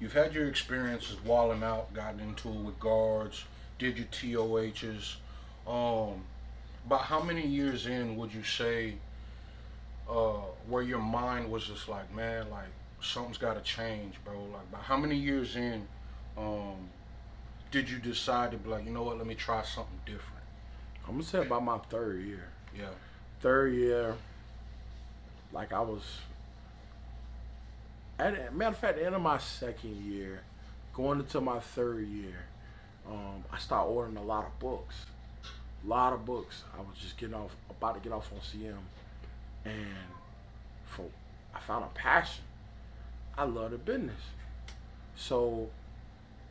you've had your experiences walling out, gotten into it with guards, did your TOHs. Um, about how many years in would you say where your mind was just like, man, like something's got to change, bro? Like, about how many years in um, did you decide to be like, you know what, let me try something different? I'm gonna say about my third year. Yeah, Third year, like I was matter of fact, the end of my second year, going into my third year, I started ordering a lot of books. A lot of books. I was just getting off, about to get off on CM, and for I found a passion. I love the business. So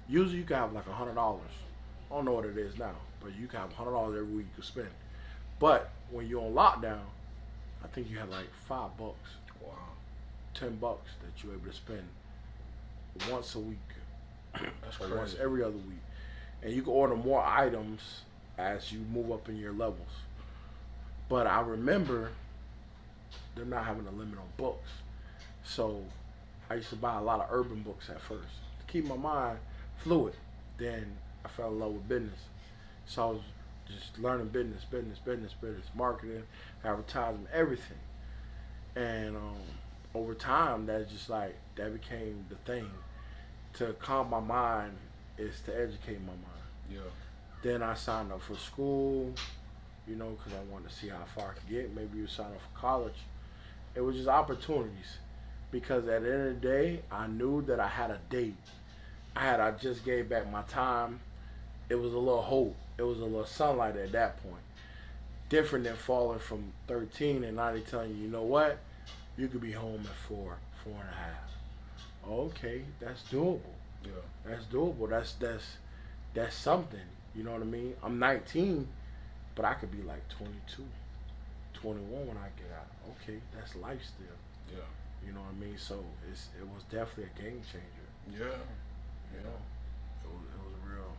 usually you can have like $100. I don't know what it is now, but you can have $100 every week you can spend. But when you're on lockdown, I think you have like $5, wow, $10 that you're able to spend once a week that's or once crazy. every other week, and you can order more items as you move up in your levels. But I remember them not having a limit on books, so I used to buy a lot of urban books at first to keep my mind fluid. Then I fell in love with business, so I was just learning business, marketing, advertising, everything. And over time, that's just like that became the thing. To calm my mind is to educate my mind. Yeah, Then I signed up for school, because I wanted to see how far I could get. Maybe you sign up for college. It was just opportunities. Because at the end of the day, I knew that I had a date. I just gave back my time. It was a little hope. It was a little sunlight at that point. Different than falling from 13 and now they telling you, you know what? You could be home at 4, 4.5. Okay, that's doable. yeah, That's doable. That's something. You know what I mean? I'm 19, but I could be like 22, 21 when I get out. Okay, that's life still. yeah, You know what I mean? So it was definitely a game changer. yeah, You yeah. know, it was real.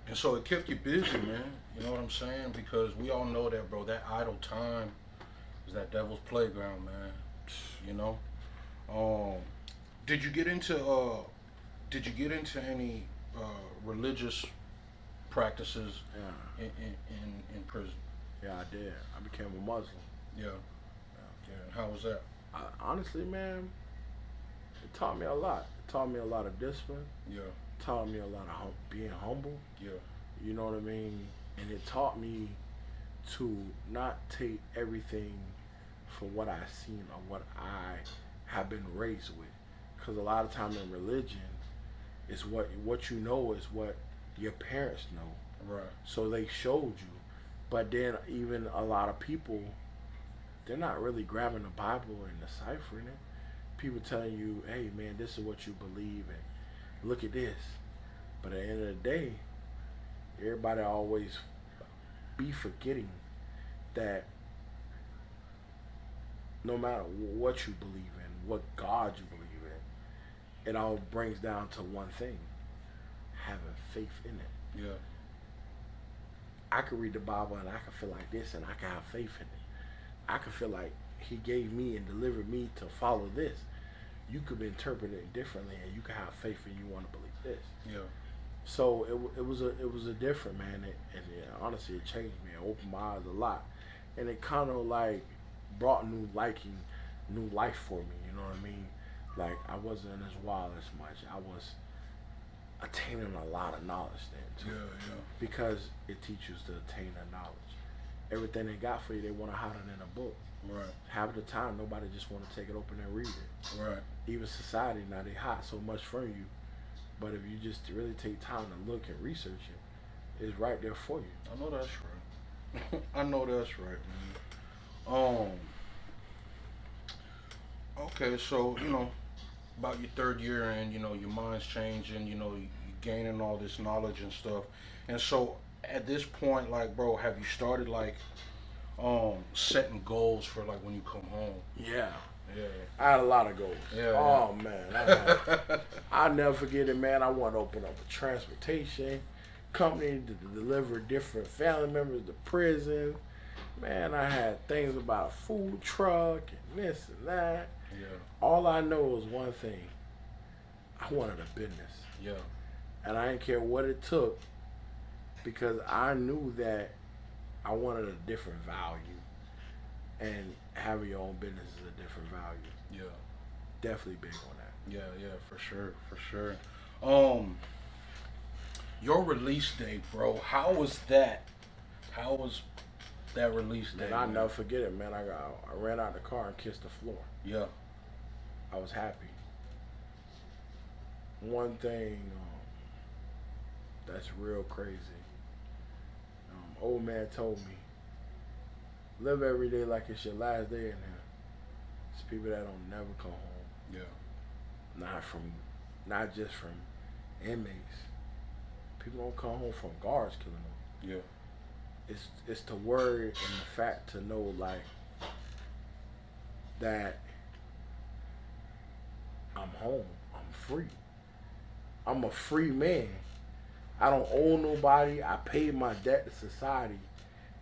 And so it kept you busy, man. You know what I'm saying? Because we all know that, bro. That idle time is that devil's playground, man. You know. Um, did you get into Did you get into any religious practices Yeah, in prison? yeah, I did. I became a Muslim. Yeah, Yeah. yeah. And how was that? Honestly, man, it taught me a lot. It taught me a lot of discipline. Yeah, It taught me a lot of being humble. yeah, You know what I mean? And it taught me to not take everything for what I've seen or what I have been raised with. Because a lot of time in religion, it's what you know is what your parents know. right. So they showed you. But then even a lot of people, they're not really grabbing the Bible and deciphering it. People telling you, hey man, this is what you believe and look at this. But at the end of the day, everybody always be forgetting that no matter what you believe in, what God you believe in, it all brings down to one thing: having faith in it. Yeah, I could read the Bible and I could feel like this and I can have faith in it. I could feel like He gave me and delivered me to follow this. You could interpret it differently and you could have faith and you want to believe this. yeah, So it was a different, man. Honestly, it changed me. It opened my eyes a lot, and it kind of like brought new life for me. You know what I mean? Like I wasn't as wild as much. I was attaining a lot of knowledge then yeah, too, yeah. because it teaches to attain the knowledge. Everything they got for you, they want to hide it in a book. Right, Half the time, nobody just want to take it open and read it. right. Even society now, they hide so much from you. But if you just really take time to look and research it, it's right there for you. I know that's right. I know that's right, man. Okay, so about your third year and your mind's changing, you gaining all this knowledge and stuff. And so at this point, like, bro, have you started like setting goals for like when you come home? Yeah, Yeah. I had a lot of goals. Yeah, Oh man, I'll never forget it, man. I want to open up a transportation company to deliver different family members to prison. Man, I had things about a food truck and this and that. yeah, All I know is one thing: I wanted a business. Yeah. And I didn't care what it took because I knew that I wanted a different value. And having your own business is a different value. Yeah. Definitely big on that. Yeah. Yeah. For sure. For sure. Um, your release date, bro. How was that? How was that release date? And I'll never forget it, man. I ran out of the car and kissed the floor. Yeah. I was happy. One thing that's real crazy. Old man told me, live every day like it's your last day in here. It's people that don't never come home. Yeah. Not just from inmates. People don't come home from guards killing them. Yeah. It's the word and the fact to know like that I'm home. I'm free. I'm a free man. I don't owe nobody. I paid my debt to society.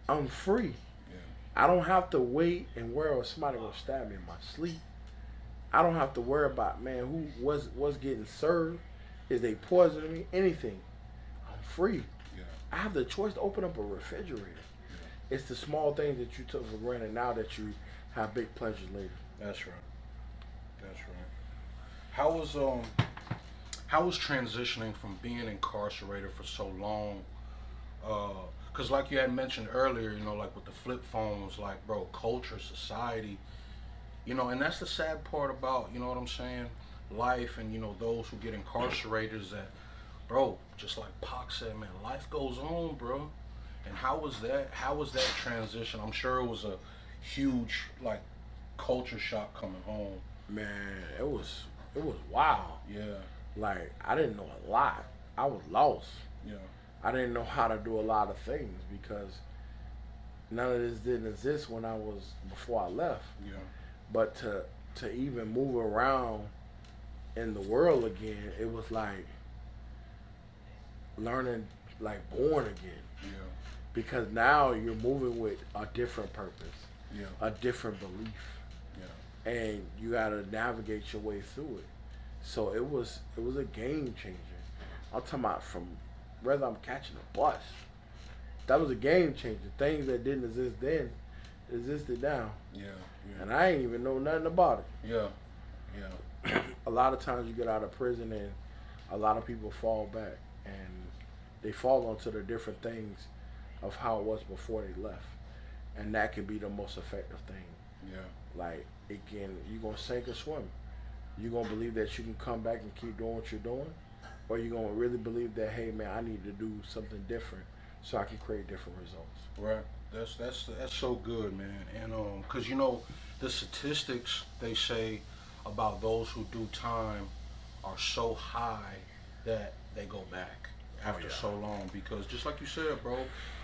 I'm free. Yeah. I don't have to wait and worry if somebody gonna stab me in my sleep. I don't have to worry about, man, what's getting served. Is they poisoning me? Anything. I'm free. Yeah. I have the choice to open up a refrigerator. Yeah. It's the small things that you took for granted now that you have big pleasures later. That's right. That's right. How was transitioning from being incarcerated for so long? Cause like you had mentioned earlier, you know, like with the flip phones, like bro, culture, society, you know, and that's the sad part about, you know what I'm saying, life, and you know those who get incarcerated is that, bro, just like Pac said, man, life goes on, bro. And how was that? How was that transition? I'm sure it was a huge like culture shock coming home. Man, it was wild. Yeah. Like I didn't know a lot. I was lost. Yeah. I didn't know how to do a lot of things because none of this didn't exist when I was before I left. Yeah. But to even move around in the world again, it was like learning like born again. Yeah. Because now you're moving with a different purpose, Yeah. a different belief, Yeah. and you gotta navigate your way through it. So it was a game changer. I'm talking about from whether I'm catching a bus. That was a game changer. Things that didn't exist then existed now. Yeah. Yeah. And I ain't even know nothing about it. Yeah. Yeah. A lot of times you get out of prison and a lot of people fall back and they fall onto the different things of how it was before they left. And that can be the most effective thing. Yeah. Like you gonna sink or swim. You gonna believe that you can come back and keep doing what you're doing, or you gonna really believe that, hey man, I need to do something different so I can create different results. Right. That's so good, man. And cause you know the statistics they say about those who do time are so high that they go back after so long, because just like you said, bro,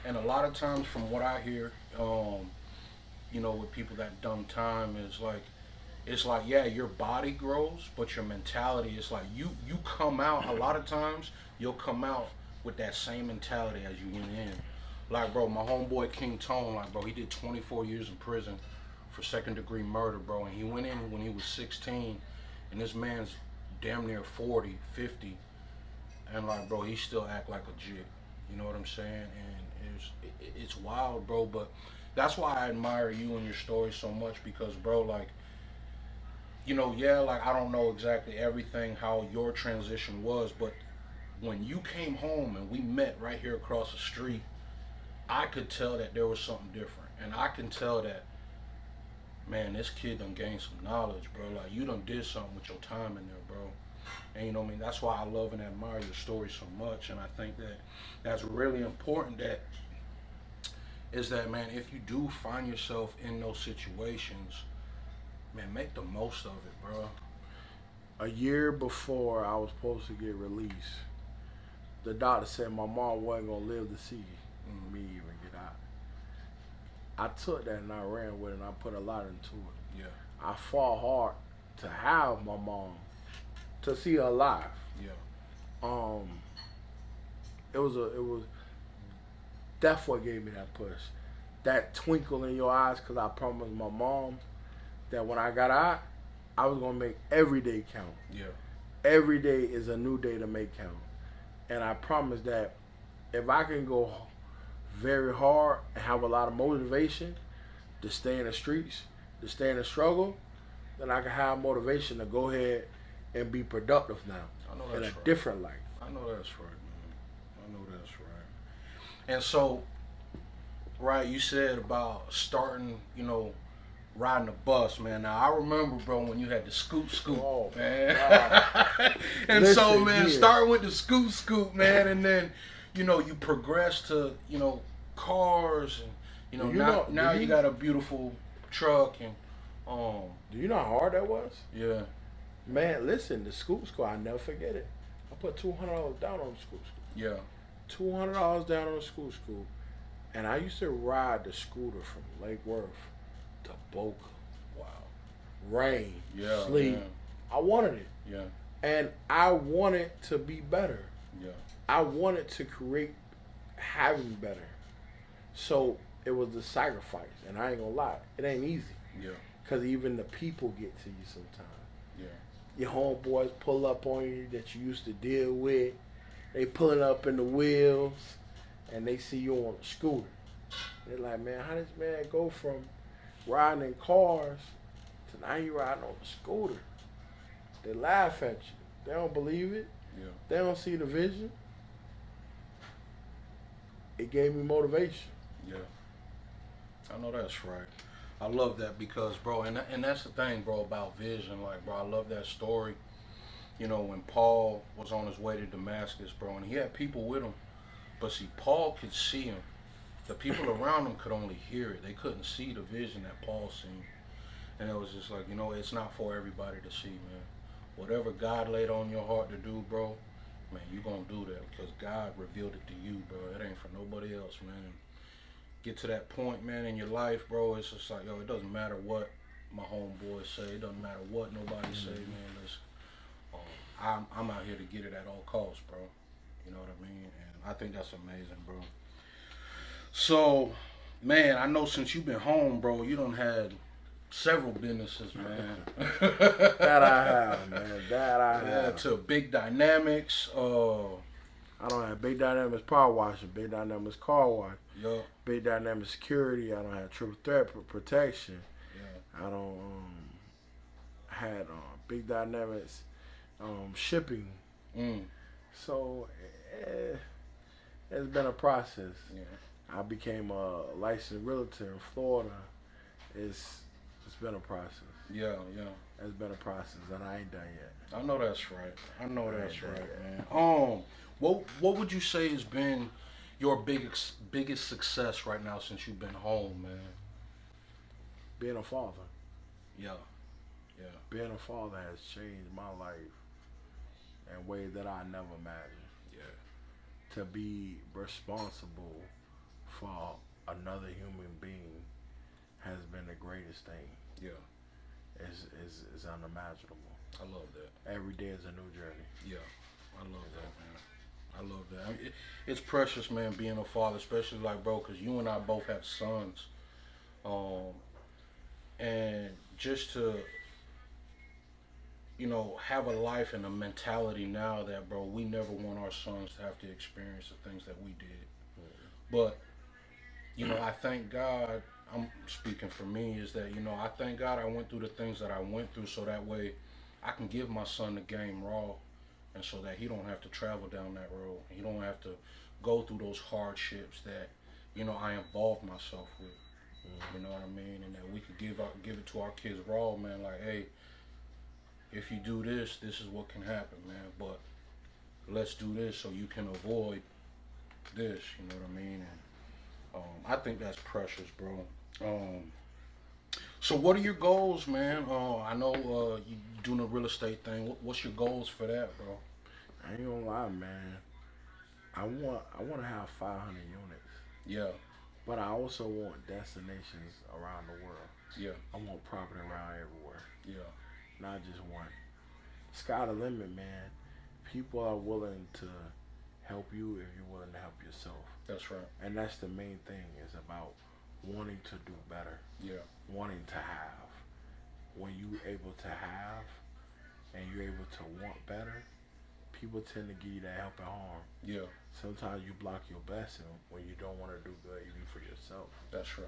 and a lot of times from what I hear, you know, with people that done time is like, it's like, yeah, your body grows, but your mentality is like, you come out, a lot of times you'll come out with that same mentality as you went in. Like, bro, my homeboy King Tone, like, bro, he did 24 years in prison for second-degree murder, bro, and he went in when he was 16, and this man's damn near 40, 50, and like, bro, he still act like a jit. You know what I'm saying? And it's wild, bro, but that's why I admire you and your story so much, because, bro, like, you know, yeah, like, I don't know exactly everything, how your transition was, but when you came home and we met right here across the street, I could tell that there was something different. And I can tell that, man, this kid done gained some knowledge, bro. Like, you done did something with your time in there, bro. And you know what I mean? That's why I love and admire your story so much. And I think that that's really important, that is that, man, if you do find yourself in those situations, man, make the most of it, bro. A year before I was supposed to get released, the doctor said my mom wasn't gonna live to see me even get out. I took that and I ran with it and I put a lot into it. Yeah. I fought hard to have my mom, to see her alive. Yeah. It was that's what gave me that push, that twinkle in your eyes, because I promised my mom that when I got out, I was gonna make every day count. Yeah. Every day is a new day to make count. And I promise that if I can go very hard and have a lot of motivation to stay in the streets, to stay in the struggle, then I can have motivation to go ahead and be productive now I know in that's a right. different life. I know that's right, man. I know that's right. And so, right, you said about starting, riding a bus, man. Now I remember, bro, when you had the scoot scoot, Oh, man. And so, Listen man, here. starting with the scoot scoot, man, and then, you progress to, cars, and now you got a beautiful truck, and Do you know how hard that was? yeah, Man, listen, the scoop school, I never forget it. I put $200 down on the scoop school. yeah, $200 down on the scoop school. And I used to ride the scooter from Lake Worth to Boca. wow, Rain, yeah, sleep. I wanted it. yeah, And I wanted to be better. yeah, I wanted to create having better. So it was the sacrifice. And I ain't gonna lie, it ain't easy. yeah, Because even the people get to you sometimes. yeah, Your homeboys pull up on you that you used to deal with. They pulling up in the wheels and they see you on a scooter. They're like, man, how does man go from riding in cars to now you riding on a scooter? They laugh at you. They don't believe it. yeah. They don't see the vision. It gave me motivation. Yeah, I know that's right. I love that because, bro, and that's the thing, bro, about vision. Like, bro, I love that story. When Paul was on his way to Damascus, bro, and he had people with him, but see, Paul could see him. The people around him could only hear it. They couldn't see the vision that Paul seen. And it was just like, it's not for everybody to see, man. Whatever God laid on your heart to do, bro, man, you gonna do that because God revealed it to you, bro. It ain't for nobody else, man. And get to that point, man, in your life, bro. It's just like, it doesn't matter what my homeboys say. It doesn't matter what nobody say, man. Listen, I'm out here to get it at all costs, bro. You know what I mean? And I think that's amazing, bro. So, man, I know since you've been home, bro, you done had several businesses, man. That I have, man. That I Yeah, have. to Big Dynamics. I don't have Big Dynamics Power Washing, Big Dynamics Car Wash, Yeah, Big Dynamics Security. I don't have Triple Threat Protection. yeah, I don't had Big Dynamics Shipping. mm, So it's been a process. yeah, I became a licensed realtor in Florida. It's been a process. yeah, yeah. It's been a process, and I ain't done yet. I know that's right. I know that's Yeah, right, yeah. man. What would you say has been your biggest success right now since you've been home, man? Being a father. Yeah, yeah, Being a father has changed my life in ways that I never imagined. yeah, To be responsible for another human being has been the greatest thing. yeah. It's unimaginable. I love that. Every day is a new journey. Yeah, I love that, man. I love that. I mean, it's precious, man, being a father, especially like, bro, because you and I both have sons. And just to, have a life and a mentality now that, bro, we never want our sons to have to experience the things that we did. But, I thank God, I'm speaking for me, is that, I thank God I went through the things that I went through so that way I can give my son the game raw and so that he don't have to travel down that road. He don't have to go through those hardships that, I involved myself with. You know what I mean? And that we could give it to our kids raw, man. Like, hey, if you do this, this is what can happen, man. But let's do this so you can avoid this. You know what I mean? And I think that's precious, bro. So what are your goals, man? I know you doing a real estate thing. What's your goals for that, bro? I ain't gonna lie, man. I want to have 500 units, Yeah, but I also want destinations around the world. yeah, I want property around everywhere, yeah, not just one. Sky the limit, man. People are willing to help you if you're willing to help yourself, that's right. and that's the main thing. Is about wanting to do better, Yeah, wanting to have. When you able to have, and you're able to want better, people tend to give you that helping arm. Yeah. Sometimes you block your blessing when you don't want to do good even for yourself. That's right.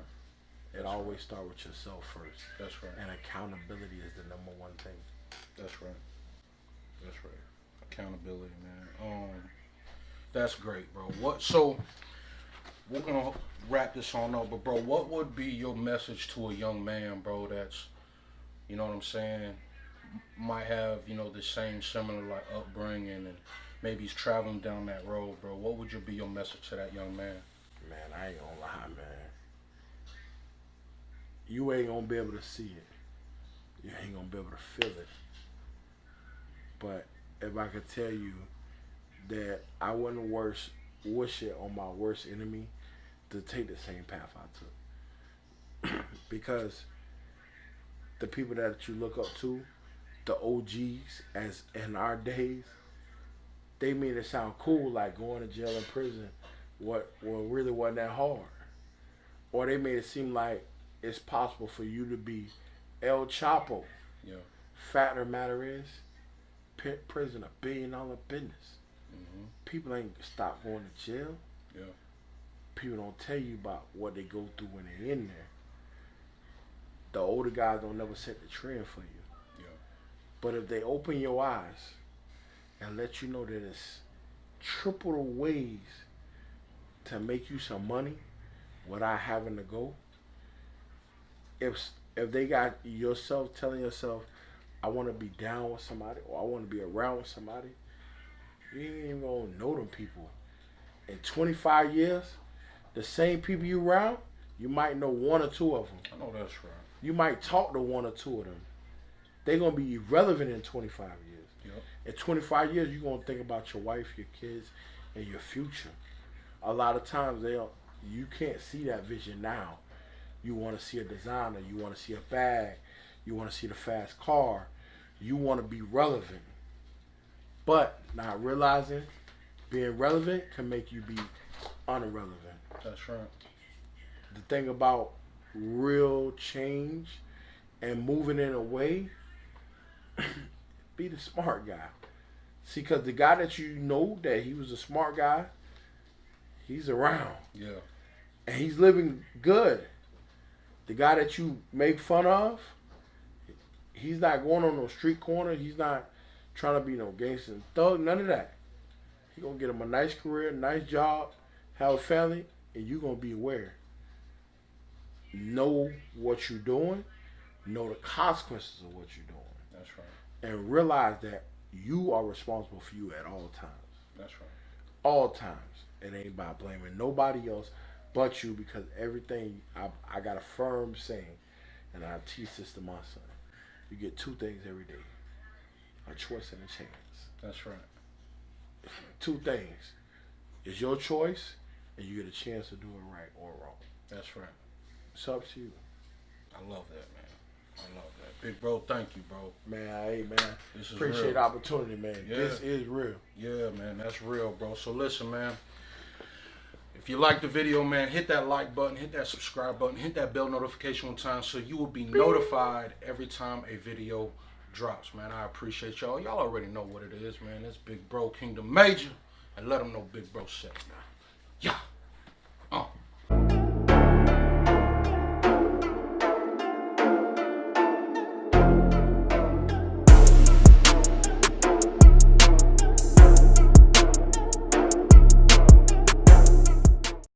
It always start with yourself first. That's right. And accountability is the number one thing. That's right. That's right. Accountability, man. That's great, bro. So we're gonna wrap this on up, but bro, what would be your message to a young man, bro, that's, you know what I'm saying, might have, the same similar like upbringing and maybe he's traveling down that road, bro. What would be your message to that young man? Man, I ain't gonna lie, man. You ain't gonna be able to see it. You ain't gonna be able to feel it. But if I could tell you that I wouldn't wish it on my worst enemy to take the same path I took. Because the people that you look up to, the OGs as in our days, they made it sound cool like going to jail and prison what really wasn't that hard. Or they made it seem like it's possible for you to be El Chapo. Yeah. Fact of the matter is, prison $1 billion business. Mm-hmm. People ain't stop going to jail. Yeah. People don't tell you about what they go through when they're in there. The older guys don't never set the trend for you. Yeah. But if they open your eyes and let you know that it's triple the ways to make you some money without having to go, if they got yourself telling yourself, I want to be down with somebody or I want to be around with somebody, you ain't even gonna know them people. In 25 years, the same people you around, you might know one or two of them. I know that's right. You might talk to one or two of them. They're gonna be irrelevant in 25 years. Yep. In 25 years, you're gonna think about your wife, your kids, and your future. A lot of times you can't see that vision now. You want to see a designer, you want to see a bag, you want to see the fast car, you want to be relevant. But not realizing being relevant can make you be unirrelevant. That's right. The thing about real change and moving in a way, be the smart guy. See, because the guy that you know that he was a smart guy, he's around. Yeah. And he's living good. The guy that you make fun of, he's not going on no street corner. He's not trying to be no gangster thug, none of that. He gonna get him a nice career, nice job, have a family, and you gonna be aware. Know what you're doing, know the consequences of what you're doing. That's right. And realize that you are responsible for you at all times. That's right. All times. It ain't about blaming nobody else but you, because everything, I got a firm saying, and I teach this to my son. You get two things every day. A choice and a chance. That's right. Two things. It's your choice, and you get a chance to do it right or wrong. That's right. It's up to you. I love that, man. I love that. Big bro, thank you, bro. Man, hey, man. This is Appreciate real. the opportunity, man. Yeah. This is real. Yeah, man, that's real, bro. So listen, man. If you like the video, man, hit that like button, hit that subscribe button, hit that bell notification on time so you will be notified every time a video drops, man. I appreciate y'all. Y'all already know what it is, man. It's Big Bro Kingdom Major. And let them know Big Bro said it now. Yeah.